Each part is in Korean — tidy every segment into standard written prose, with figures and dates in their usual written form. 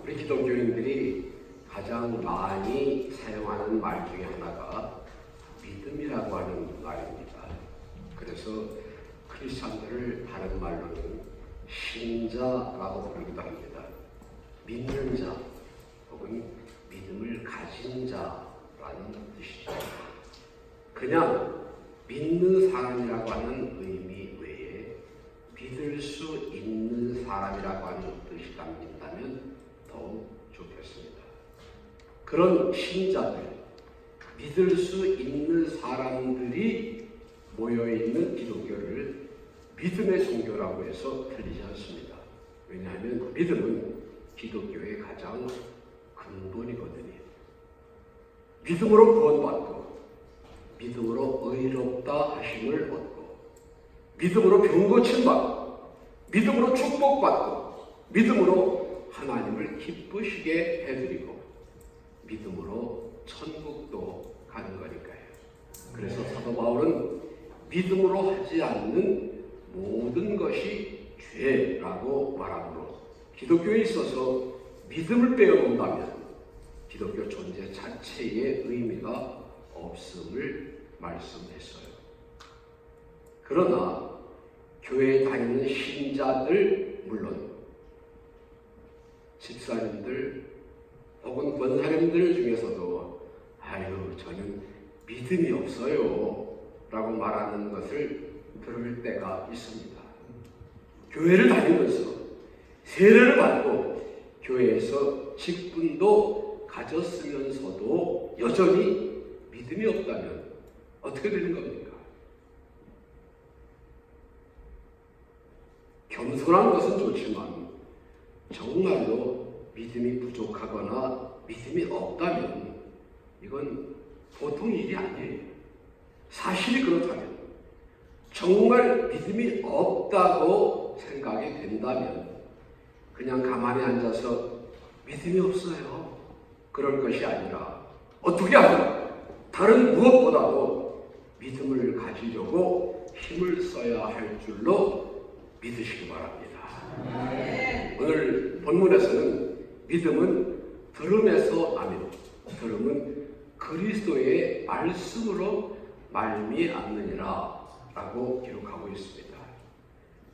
우리 기독교인들이 가장 많이 사용하는 말 중에 하나가 믿음이라고 하는 말입니다. 그래서 크리스찬들을 다른 말로는 신자라고 부르기도 합니다. 믿는 자 혹은 믿음을 가진 자라는 뜻이죠. 그냥 믿는 사람이라고 하는 의미 외에 믿을 수 있는 사람이라고 하는 뜻이 담긴다면 더욱 좋겠습니다. 그런 신자들, 믿을 수 있는 사람들이 모여있는 기독교를 믿음의 종교라고 해서 틀리지 않습니다. 왜냐하면 믿음은 기독교의 가장 근본이거든요. 믿음으로 구원받고 믿음으로 의롭다 하심을 얻고 믿음으로 병 고침받고 믿음으로 축복받고 믿음으로 하나님을 기쁘시게 해드리고 믿음으로 천국도 가는 거니까요. 그래서 사도 바울은 믿음으로 하지 않는 모든 것이 죄라고 말하므로 기독교에 있어서 믿음을 빼어본다면 기독교 존재 자체의 의미가 없음을 말씀했어요. 그러나 교회에 다니는 신자들, 물론 집사님들 혹은 권사님들 중에서도 아유 저는 믿음이 없어요 라고 말하는 것을 들을 때가 있습니다. 교회를 다니면서 세례를 받고 교회에서 직분도 가졌으면서도 여전히 믿음이 없다면 어떻게 되는 겁니까? 겸손한 것은 좋지만 정말로 믿음이 부족하거나 믿음이 없다면 이건 보통 일이 아니에요. 사실이 그렇다면 정말 믿음이 없다고 생각이 된다면 그냥 가만히 앉아서 믿음이 없어요 그럴 것이 아니라 어떻게 하면 다른 무엇보다도 믿음을 가지려고 힘을 써야 할 줄로 믿으시기 바랍니다. 오늘 본문에서는 믿음은 들음에서 나며 들음은 그리스도의 말씀으로 말미암느니라 라고 기록하고 있습니다.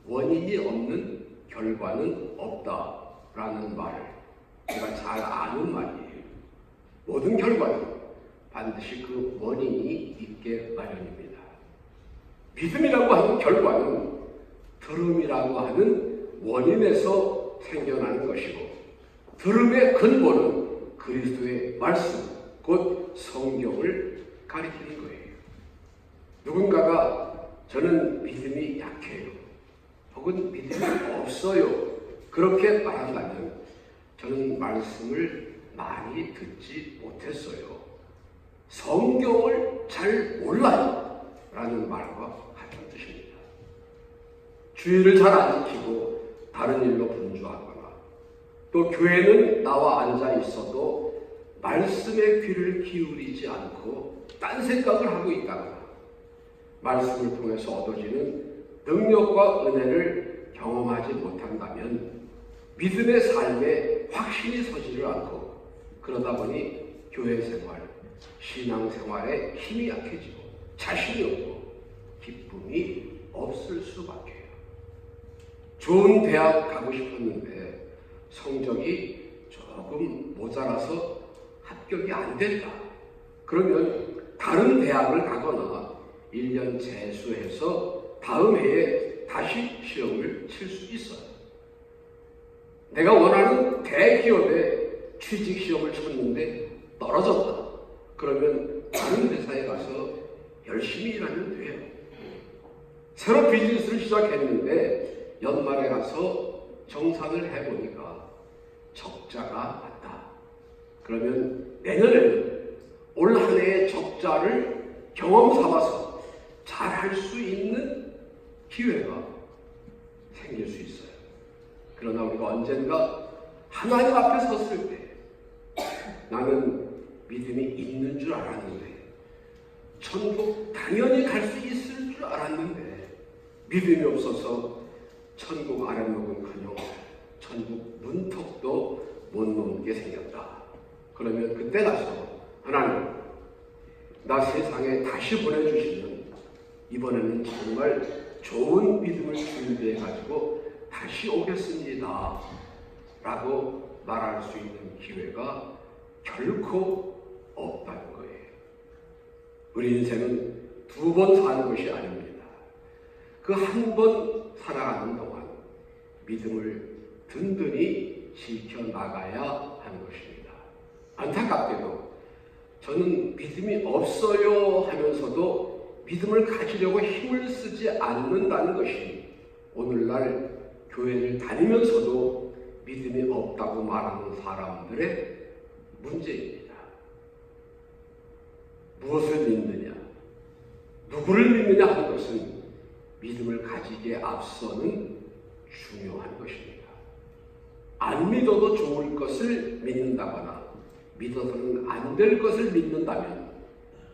원인이 없는 결과는 없다라는 말을 제가 잘 아는 말이에요. 모든 결과는 반드시 그 원인이 있게 마련입니다. 믿음이라고 하는 결과는 들음이라고 하는 원인에서 생겨나는 것이고 들음의 근본은 그리스도의 말씀, 곧 성경을 가리키는 거예요. 누군가가 저는 믿음이 약해요 혹은 믿음이 없어요 그렇게 말한다면 저는 말씀을 많이 듣지 못했어요. 성경을 잘 몰라요 라는 말과 같은 뜻입니다. 주의를 잘 안 지키고 다른 일로 분주하거나 또 교회는 나와 앉아 있어도 말씀에 귀를 기울이지 않고 딴 생각을 하고 있다거나 말씀을 통해서 얻어지는 능력과 은혜를 경험하지 못한다면 믿음의 삶에 확신이 서지를 않고 그러다 보니 교회 생활, 신앙 생활에 힘이 약해지고 자신이 없고 기쁨이 없을 수밖에요. 좋은 대학 가고 싶었는데 성적이 조금 모자라서 합격이 안 됐다. 그러면 다른 대학을 가거나 1년 재수해서 다음 해에 다시 시험을 칠 수 있어요. 내가 원하는 대기업에 취직 시험을 쳤는데 떨어졌다. 그러면 다른 회사에 가서 열심히 일하면 돼요. 새로 비즈니스를 시작했는데 연말에 가서 정산을 해보니까 적자가 났다. 그러면 내년에는 올 한 해의 적자를 경험 삼아서 잘 할 수 있는 기회가 생길 수 있어요. 그러나 우리가 언젠가 하나님 앞에 섰을 때 나는 믿음이 있는 줄 알았는데 천국 당연히 갈 수 있을 줄 알았는데 믿음이 없어서 천국 아랫목은커녕 천국 문턱도 못 믿게 생겼다. 그러면 그때 가서 하나님, 나 세상에 다시 보내주시면 이번에는 정말 좋은 믿음을 준비해가지고 다시 오겠습니다 라고 말할 수 있는 기회가 결코 없다는 거예요. 우리 인생은 두 번 사는 것이 아닙니다. 그 한 번 살아가는 동안 믿음을 든든히 지켜나가야 하는 것입니다. 안타깝게도 저는 믿음이 없어요 하면서도 믿음을 가지려고 힘을 쓰지 않는다는 것이 오늘날 교회를 다니면서도 믿음이 없다고 말하는 사람들의 문제입니다. 무엇을 믿느냐, 누구를 믿느냐 하는 것은 믿음을 가지기에 앞서는 중요한 것입니다. 안 믿어도 좋을 것을 믿는다거나 믿어서는 안 될 것을 믿는다면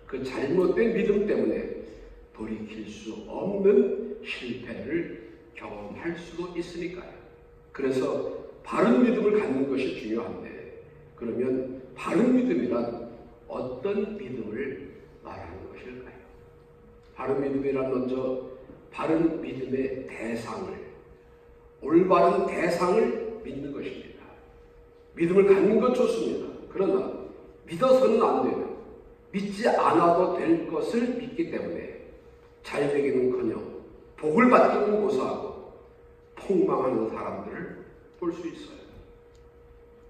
그 잘못된 믿음 때문에 돌이킬 수 없는 실패를 경험할 수도 있으니까요. 그래서 바른 믿음을 갖는 것이 중요한데, 그러면 바른 믿음이란 어떤 믿음을 말하는 것일까요? 바른 믿음이란 먼저 바른 믿음의 대상을, 올바른 대상을 믿는 것입니다. 믿음을 갖는 건 좋습니다. 그러나 믿어서는 안 돼요. 믿지 않아도 될 것을 믿기 때문에 잘 되기는커녕 복을 받기는 고사하고 폭망하는 사람들을 볼 수 있어요.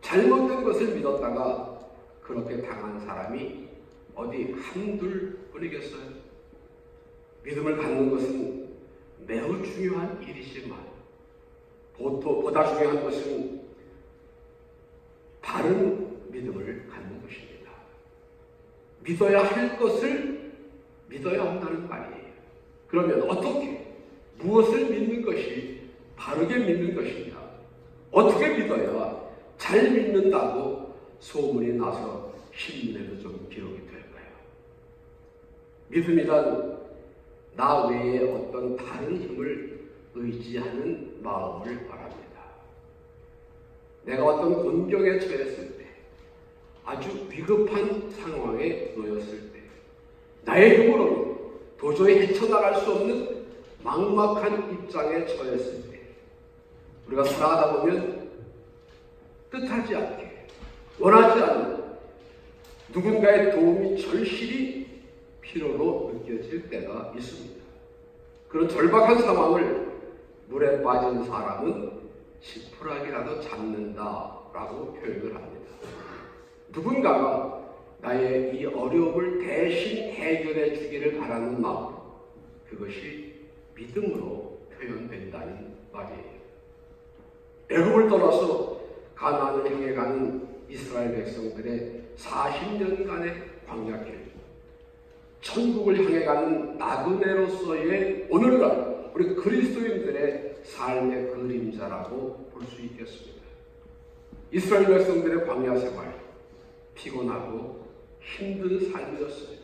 잘못된 것을 믿었다가 그렇게 당한 사람이 어디 한둘 뿐이겠어요? 믿음을 갖는 것은 매우 중요한 일이지만 보다 중요한 것은 바른 믿음을 갖는 것입니다. 믿어야 할 것을 믿어야 한다는 말이에요. 그러면 어떻게, 무엇을 믿는 것이 바르게 믿는 것이냐, 어떻게 믿어야 잘 믿는다고 소문이 나서 신문에도 좀 기록이 될까요? 믿음이란 나 외에 어떤 다른 힘을 의지하는 마음을 말합니다. 내가 어떤 곤경에 처했을 때, 아주 위급한 상황에 놓였을 때, 나의 힘으로는 도저히 헤쳐나갈 수 없는 막막한 입장에 처했을 때, 우리가 살아가다 보면 뜻하지 않게, 원하지 않는 누군가의 도움이 절실히 필요로 느껴질 때가 있습니다. 그런 절박한 상황을 물에 빠진 사람은 지푸라기라도 잡는다라고 표현을 합니다. 누군가가 나의 이 어려움을 대신 해결해 주기를 바라는 마음, 그것이 믿음으로 표현된다는 말이에요. 애굽을 떠나서 가나안을 향해 가는 이스라엘 백성들의 40년간의 광야길, 천국을 향해 가는 나그네로서의 오늘날 우리 그리스도인들의 삶의 그림자라고 볼 수 있겠습니다. 이스라엘 백성들의 광야 생활, 피곤하고 힘든 삶이었어요.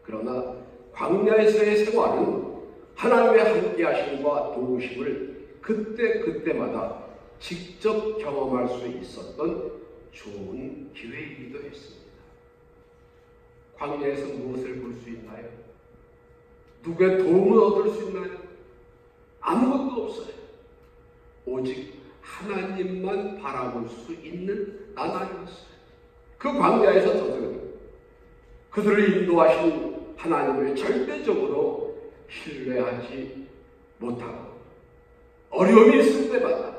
그러나 광야에서의 생활은 하나님의 함께하심과 도우심을 그때마다 직접 경험할 수 있었던 좋은 기회이기도 했습니다. 광야에서 무엇을 볼 수 있나요? 누구의 도움을 얻을 수 있나요? 아무것도 없어요. 오직 하나님만 바라볼 수 있는 나날이었어요. 그 광야에서 저들은 그들을 인도하신 하나님을 절대적으로 신뢰하지 못하고 어려움이 있을 때마다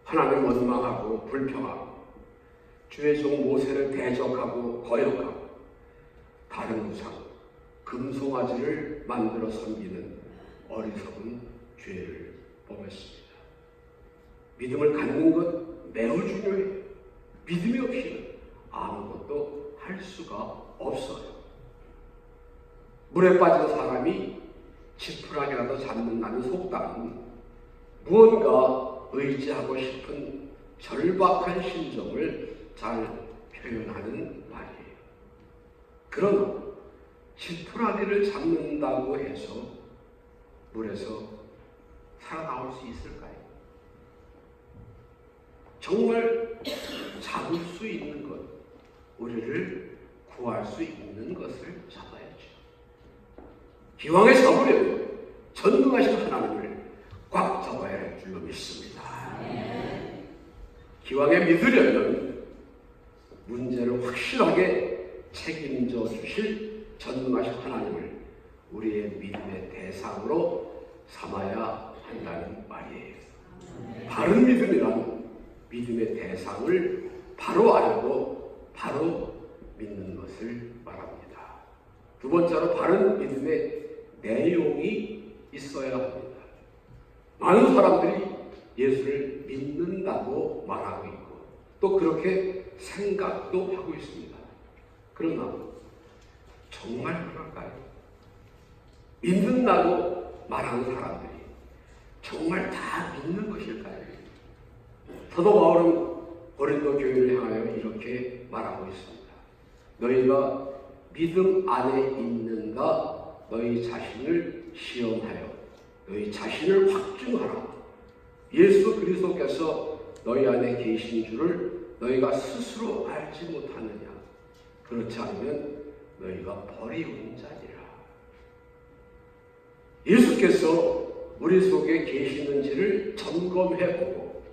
하나님을 원망하고 불평하고 주의 종 모세를 대적하고 거역하고 다른 우상, 금송아지를 만들어 섬기는 어리석은 죄를 범했습니다. 믿음을 갖는 것 매우 중요해요. 믿음이 없이는 아무것도 할 수가 없어요. 물에 빠진 사람이 지푸라기라도 잡는다는 속담은 무언가 의지하고 싶은 절박한 심정을 잘 표현하는 말이에요. 그러나 지푸라기를 잡는다고 해서 물에서 살아나올 수 있을까요? 정말 잡을 수 우리를 구할 수 있는 것을 잡아야죠. 기왕에 잡으려면 전능하신 하나님을 꽉 잡아야 할 줄로 믿습니다. 기왕에 믿으려면 문제를 확실하게 책임져 주실 전능하신 하나님을 우리의 믿음의 대상으로 삼아야 한다는 말이에요. 바른 믿음이란 믿음의 대상을 바로 알고 바로 믿는 것을 말합니다. 두 번째로 바른 믿음의 내용이 있어야 합니다. 많은 사람들이 예수를 믿는다고 말하고 있고 또 그렇게 생각도 하고 있습니다. 그러나 정말 그럴까요? 믿는다고 말하는 사람들이 정말 다 믿는 것일까요? 사도 바울은 고린도 교회를 향하여 이렇게 말하고 있습니다. 너희가 믿음 안에 있는가 너희 자신을 시험하여 너희 자신을 확증하라. 예수 그리스도께서 너희 안에 계신 줄을 너희가 스스로 알지 못하느냐. 그렇지 않으면 너희가 버리운 자니라. 예수께서 우리 속에 계시는지를 점검해보고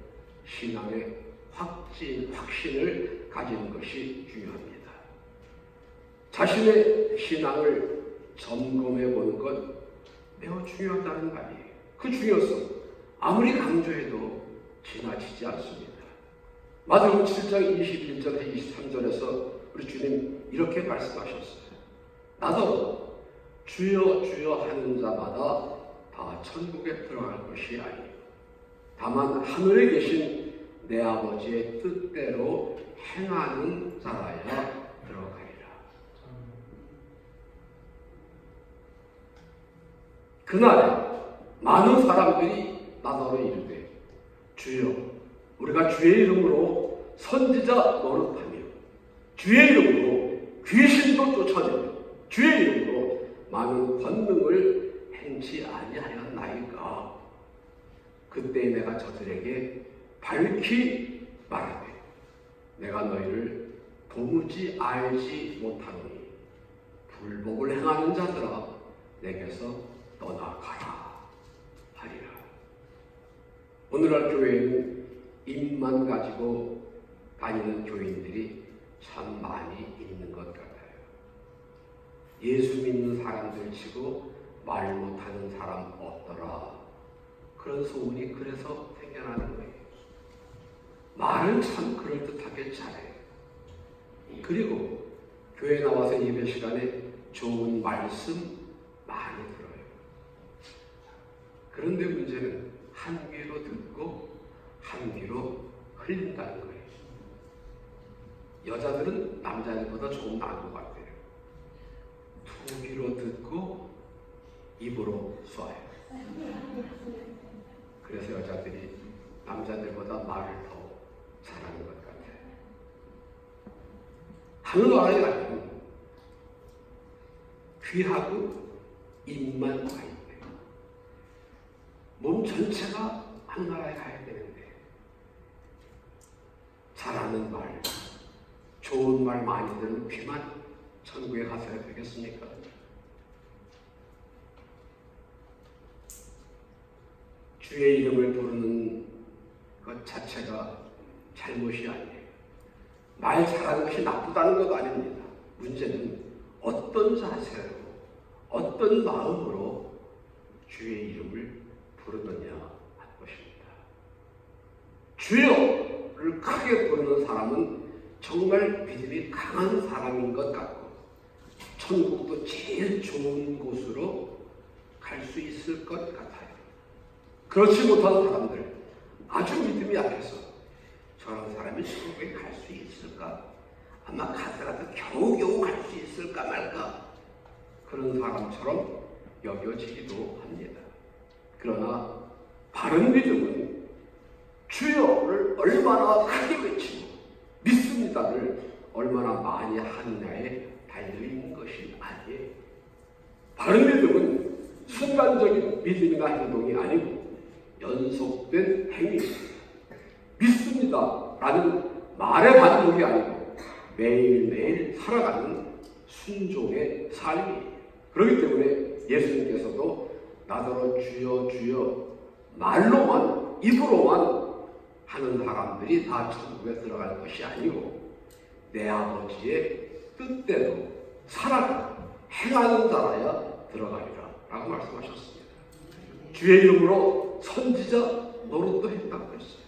신앙의 확신을 가지는 것이 중요합니다. 자신의 신앙을 점검해보는 것 매우 중요하다는 말이에요. 그 중요성 아무리 강조해도 지나치지 않습니다. 마태복음 7장 21절에서 23절에서 우리 주님 이렇게 말씀하셨어요. 나도 주여 주여 하는 자마다 다 천국에 들어갈 것이 아니요 다만 하늘에 계신 내 아버지의 뜻대로 행하는 자라야 들어가리라. 그날에 많은 사람들이 나더러 이르되 주여 우리가 주의 이름으로 선지자 노릇하며 주의 이름으로 귀신도 쫓아내며 주의 이름으로 많은 권능을 행치 아니하였나이까. 그때 내가 저들에게 밝히 말하되 내가 너희를 도무지 알지 못하노니 불법을 행하는 자들아 내게서 떠나가라 하리라. 오늘날 교회에는 입만 가지고 다니는 교인들이 참 많이 있는 것 같아요. 예수 믿는 사람들 치고 말 못하는 사람 없더라. 그런 소문이 그래서 생겨나는 거예요. 말은 참 그럴듯하게 잘해요. 그리고 교회 나와서 예배 시간에 좋은 말씀 많이 들어요. 그런데 문제는 한 귀로 듣고 한 귀로 흘린다는 거예요. 여자들은 남자들보다 조금 나은 것 같아요. 두 귀로 듣고 입으로 쏴요. 그래서 여자들이 남자들보다 말을 더 잘하는 것 같아요. 하늘나라에 가면 귀하고 입만 와 있대요. 몸 전체가 하늘나라에 가야 되는데 잘하는 말, 좋은 말 많이 듣는 귀만 천국에 가서야 되겠습니까? 주의 이름을 부르는 것 자체가 잘못이 아니에요. 말 잘하는 것이 나쁘다는 것도 아닙니다. 문제는 어떤 자세로, 어떤 마음으로 주의 이름을 부르느냐 할 것입니다. 주여를 크게 부르는 사람은 정말 믿음이 강한 사람인 것 같고 천국도 제일 좋은 곳으로 갈 수 있을 것 같아요. 그렇지 못한 사람들, 아주 믿음이 약해서 저런 사람이 천국에 갈 수 있을까? 아마 가더라도 겨우겨우 갈 수 있을까 말까? 그런 사람처럼 여겨지기도 합니다. 그러나 바른 믿음은 주여를 얼마나 크게 외치고 믿습니다를 얼마나 많이 하느냐에 달려있는 것이 아니에요. 바른 믿음은 순간적인 믿음이나 행동이 아니고 연속된 행위입니다. 믿습니다라는 말의 반복이 아니고 매일매일 살아가는 순종의 삶이에요. 그렇기 때문에 예수님께서도 나더러 주여 주여 말로만 입으로만 하는 사람들이 다 천국에 들어갈 것이 아니고 내 아버지의 뜻대로 살아가 행하는 자라야 들어가리라 라고 말씀하셨습니다. 주의 이름으로 선지자 노릇도 했다고 했어요.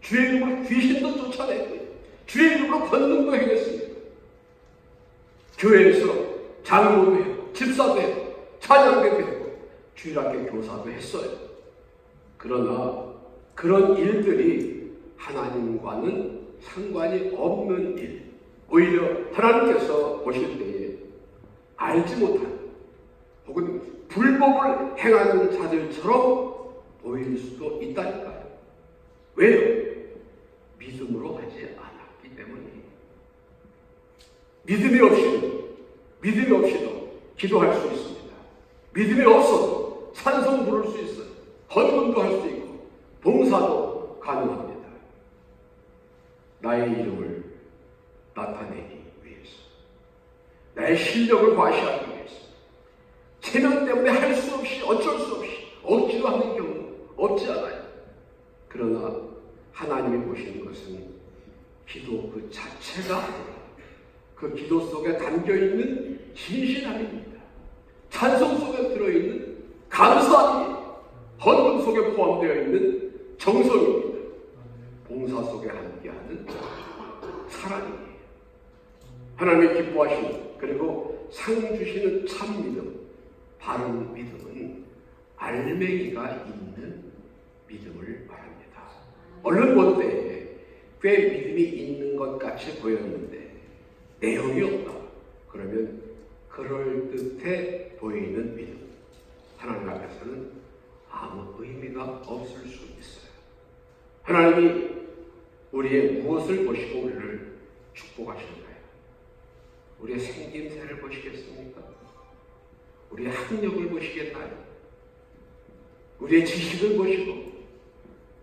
주의 이름으로 귀신도 쫓아냈고요. 주의 이름으로 권능도 행했습니다. 교회에서 장로도 했고 집사도 했고 찬양도 했고 주일학교 교사도 했어요. 그러나 그런 일들이 하나님과는 상관이 없는 일, 오히려 하나님께서 보실 때에 알지 못한 혹은 불법을 행하는 자들처럼 보일 수도 있다니까요. 왜요? 믿음으로 하지 않았기 때문이에요. 믿음이 없이도 기도할 수 있습니다. 믿음이 없어도 찬송 부를 수 있어요. 헌금도 할 수 있고 봉사도 가능합니다. 나의 이름을 나타내기 위해서, 나의 실력을 과시하기 위해서, 체면 때문에 할 수 없이 어쩔 수 없이 억지로 하는 경우 없지 않아요. 그러나 하나님이 보시는 것은 기도 그 자체가 아니라 그 기도 속에 담겨있는 진실함입니다. 찬송 속에 들어있는 감사함입니다. 헌금 속에 포함되어 있는 정성입니다. 봉사 속에 함께하는 사랑이에요. 하나님의 기뻐하시는 그리고 상 주시는 참 믿음, 바른 믿음은 알맹이가 있는 믿음을 말합니다. 얼른 볼 때에 꽤 믿음이 있는 것 같이 보였는데 내용이 없다. 그러면 그럴듯해 보이는 믿음, 하나님 앞에서는 아무 의미가 없을 수 있어요. 하나님이 우리의 무엇을 보시고 우리를 축복하실까요? 우리의 생김새를 보시겠습니까? 우리의 학력을 보시겠나요? 우리의 지식을 보시고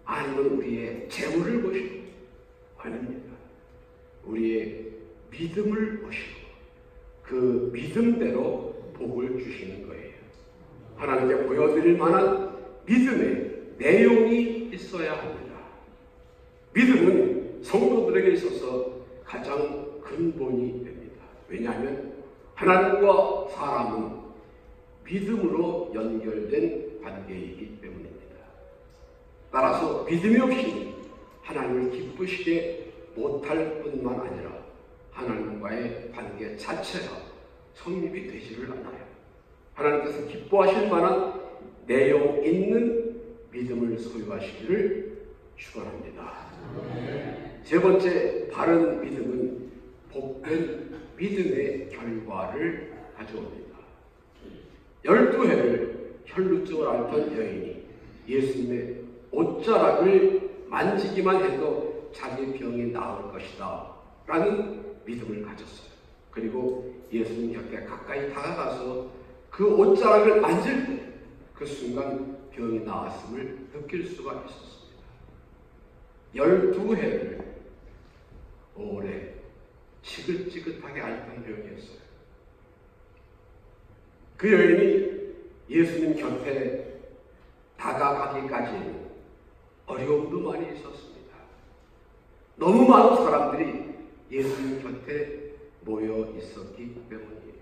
아니면 우리의 재물을 보시고 아닙니다. 우리의 믿음을 보시고 그 믿음대로 복을 주시는 거예요. 하나님께 보여드릴 만한 믿음의 내용이 있어야 합니다. 믿음은 성도들에게 있어서 가장 근본이 됩니다. 왜냐하면 하나님과 사람은 믿음으로 연결된 관계이기 때문입니다. 따라서 믿음이 없이 하나님을 기쁘시게 못할 뿐만 아니라 하나님과의 관계 자체가 성립이 되지를 않아요. 하나님께서 기뻐하실 만한 내용 있는 믿음을 소유하시기를 축원합니다. 세 번째, 바른 믿음은 복된 믿음의 결과를 가져옵니다. 12해를 혈루증을 앓던 여인이 예수님의 옷자락을 만지기만 해도 자기 병이 나을 것이다 라는 믿음을 가졌어요. 그리고 예수님 곁에 가까이 다가가서 그 옷자락을 만질 때 그 순간 병이 나았음을 느낄 수가 있었습니다. 12해를 오래 지긋지긋하게 앓던 병이었어요. 그 여인이 예수님 곁에 다가가기까지는 어려움도 많이 있었습니다. 너무 많은 사람들이 예수님 곁에 모여 있었기 때문이에요.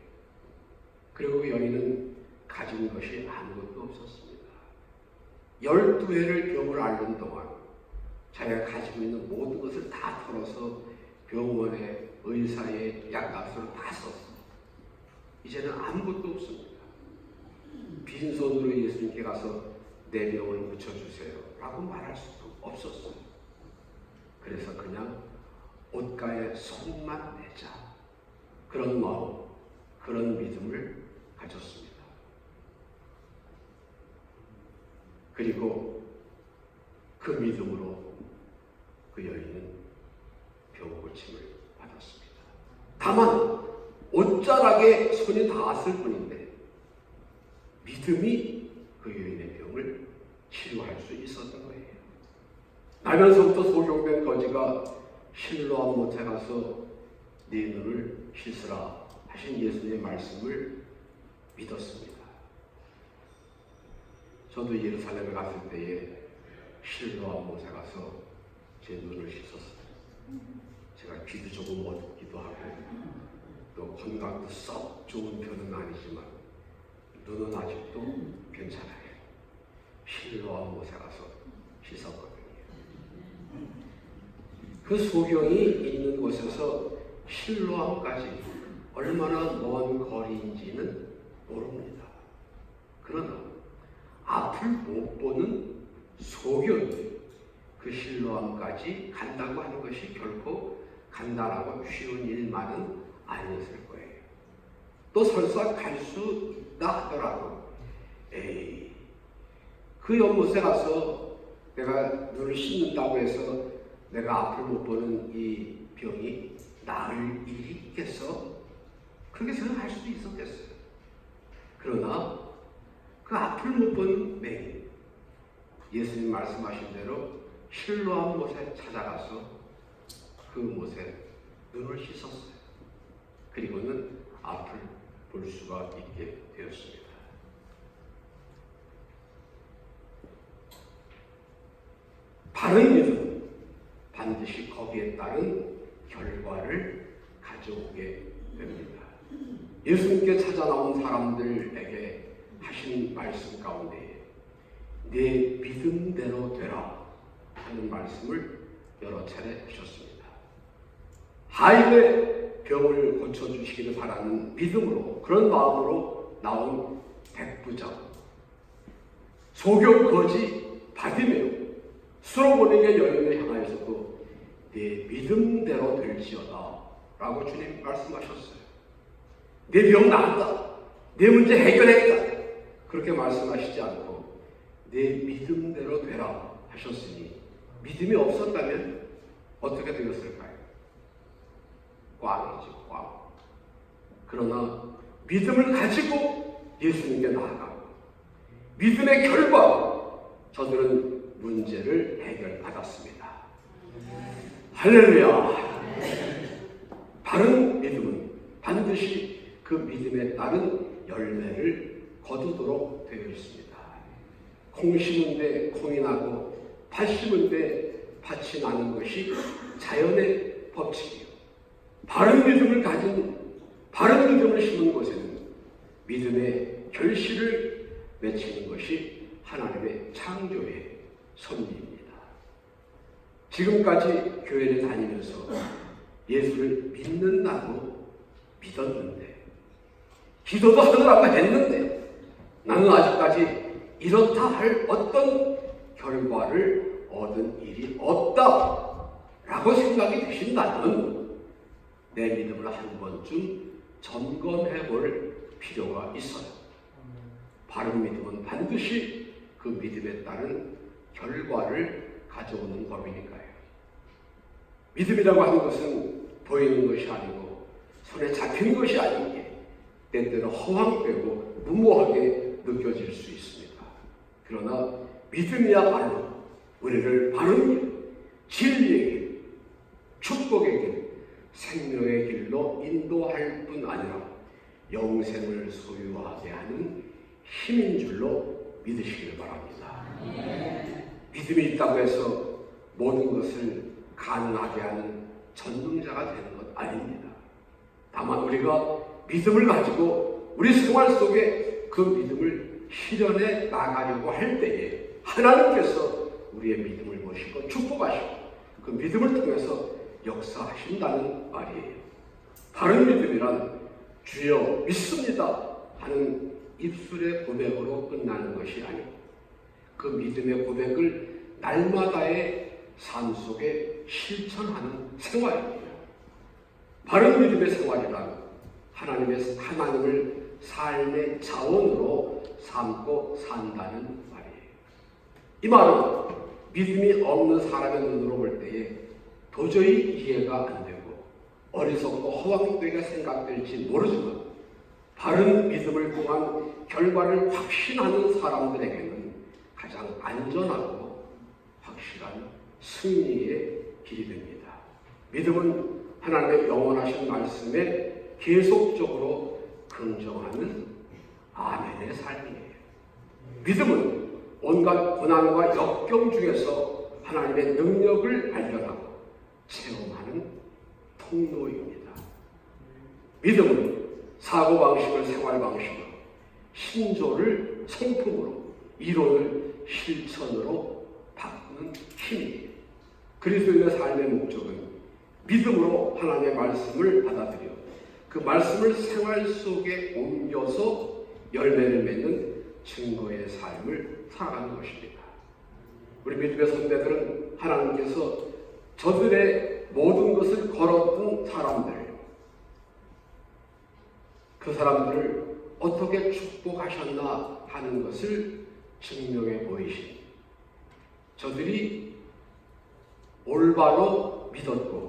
그리고 그 여인은 가진 것이 아무것도 없었습니다. 12해를 병을 앓는 동안 자기가 가지고 있는 모든 것을 다 털어서 병원에 의사의 약값으로 다 썼습니다. 이제는 아무것도 없습니다. 빈손으로 예수님께 가서 내 병을 고쳐주세요 라고 말할 수도 없었어요. 그래서 그냥 옷가에 손만 내자, 그런 마음, 그런 믿음을 가졌습니다. 그리고 그 믿음으로 그 여인은 병 고침을 받았습니다. 다만 옷자락에 손이 닿았을 뿐인데 믿음이 그 여인의 병을 치료할 수 있었던 거예요. 나면서부터 소경된 거지가 실로암 못에 가서 네 눈을 씻으라 하신 예수님의 말씀을 믿었습니다. 저도 예루살렘에 갔을 때에 실로암 못에 가서 제 눈을 씻었어요. 제가 귀도 조금 어둡기도 하고 또 건강도 썩 좋은 편은 아니지만 눈은 아직도 괜찮아요. 실로암 못에 가서 씻었거든요. 그 소경이 있는 곳에서 실로암까지 얼마나 먼 거리인지는 모릅니다. 그러나 앞을 못 보는 소경이 그 실로암까지 간다고 하는 것이 결코 간단하고 쉬운 일만은 아니었을 거예요. 또 설사 갈 수 있다 하더라도 그 연못에 가서 내가 눈을 씻는다고 해서 내가 앞을 못 보는 이 병이 나을 일이 있겠어? 그렇게 생각할 수도 있었겠어요. 그러나 그 앞을 못 보는 맹인, 예수님 말씀하신 대로 실로암 못에 찾아가서 그 못에 눈을 씻었어요. 그리고는 앞을 볼 수가 있게 되었습니다. 바른 믿음은 반드시 거기에 따른 결과를 가져오게 됩니다. 예수님께 찾아 나온 사람들에게 하신 말씀 가운데 내 믿음대로 되라 하는 말씀을 여러 차례 하셨습니다. 하인의 병을 고쳐주시기를 바라는 믿음으로, 그런 마음으로 나온 백부장, 소경 거지 바디메오, 수로보내게 여인을 향하여서도 내 믿음대로 될지어다 라고 주님 말씀하셨어요. 내 병 나았다, 내 문제 해결했다, 그렇게 말씀하시지 않고 내 믿음대로 되라 하셨으니 믿음이 없었다면 어떻게 되었을까요? 꽝이지, 꽝. 그러나 믿음을 가지고 예수님께 나아가고 믿음의 결과 저들은 문제를 해결받았습니다. 할렐루야. 바른 믿음은 반드시 그 믿음에 따른 열매를 거두도록 되어 있습니다. 콩 심은데 콩이 나고 팥 심은데 팥이 나는 것이 자연의 법칙이요. 바른 믿음을 가진, 바른 믿음을 심은 곳에는 믿음의 결실을 맺히는 것이 하나님의 창조의 섭리입니다. 지금까지 교회를 다니면서 예수를 믿는다고 믿었는데, 기도도 하느라고 했는데 나는 아직까지 이렇다 할 어떤 결과를 얻은 일이 없다라고 생각이 되신다면 내 믿음을 한 번쯤 점검해 볼 필요가 있어요. 바른 믿음은 반드시 그 믿음에 따른 결과를 가져오는 법이니까요. 믿음이라고 하는 것은 보이는 것이 아니고 손에 잡히는 것이 아니기에 때때로 허황되고 무모하게 느껴질 수 있습니다. 그러나 믿음이야말로 우리를 바른 길, 진리의 길, 축복의 길, 생명의 길로 인도할 뿐 아니라 영생을 소유하게 하는 힘인 줄로 믿으시길 바랍니다. 믿음이 있다고 해서 모든 것을 가능하게 하는 전능자가 되는 것 아닙니다. 다만 우리가 믿음을 가지고 우리 생활 속에 그 믿음을 실현해 나가려고 할 때에 하나님께서 우리의 믿음을 보시고 축복하시고 그 믿음을 통해서 역사하신다는 말이에요. 바른 믿음이란 주여 믿습니다 하는 입술의 고백으로 끝나는 것이 아니고 그 믿음의 고백을 날마다의 삶 속에 실천하는 생활입니다. 바른 믿음의 생활이란 하나님을 삶의 자원으로 삼고 산다는 말이에요. 이 말은 믿음이 없는 사람의 눈으로 볼 때에 도저히 이해가 안 되고 어리석고 허황되게 생각될지 모르지만 바른 믿음을 통한 결과를 확신하는 사람들에게는 가장 안전하고 확실한 승리의 길이 됩니다. 믿음은 하나님의 영원하신 말씀에 계속적으로 긍정하는 아멘의 삶이에요. 믿음은 온갖 고난과 역경 중에서 하나님의 능력을 발견하고 체험하는 통로입니다. 믿음은 사고방식을 생활방식으로, 신조를 성품으로, 이론을 실천으로 바꾸는 힘이에요. 그리스도인의 삶의 목적은 믿음으로 하나님의 말씀을 받아들여 그 말씀을 생활 속에 옮겨서 열매를 맺는 증거의 삶을 살아가는 것입니다. 우리 믿음의 선배들은 하나님께서 저들의 모든 것을 걸어둔 사람들, 그 사람들을 어떻게 축복하셨나 하는 것을 증명해 보이신, 저들이 올바로 믿었고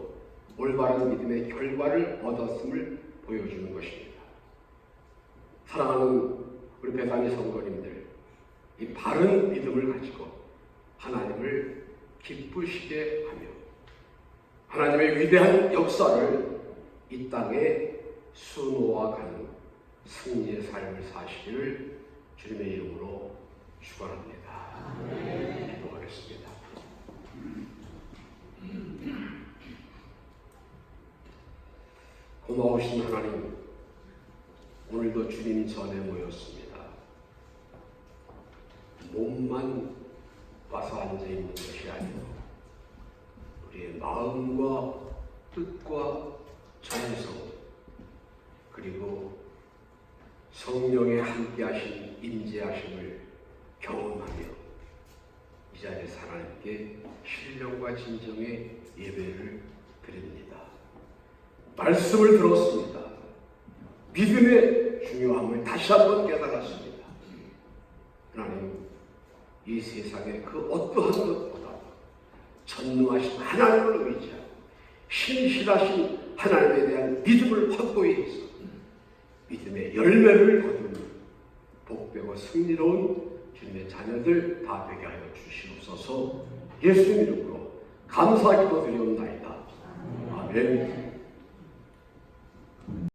올바른 믿음의 결과를 얻었음을 보여주는 것입니다. 사랑하는 우리 베다니 성도님들, 이 바른 믿음을 가지고 하나님을 기쁘시게 하며 하나님의 위대한 역사를 이 땅에 수놓아가는 승리의 삶을 사시기를 주님의 이름으로 축원합니다. 기도하겠습니다. 고마우신 하나님, 오늘도 주님 전에 모였습니다. 몸만 와서 앉아있는 것이 아니고 우리의 마음과 뜻과 정성, 그리고 성령의 함께하신 임재하심을 경험하며 이 자리에서 하나님께 신령과 진정의 예배를 드립니다. 말씀을 들었습니다. 믿음의 중요함을 다시 한번 깨달았습니다. 하나님, 이 세상의 그 어떠한 것보다 전능하신 하나님을 의지하고 신실하신 하나님에 대한 믿음을 확고히 해서 믿음의 열매를 거두는 복되고 승리로운 주님의 자녀들 다 되게 하여 주시옵소서. 예수님 이름으로 감사 기도 드리옵나이다. 아멘.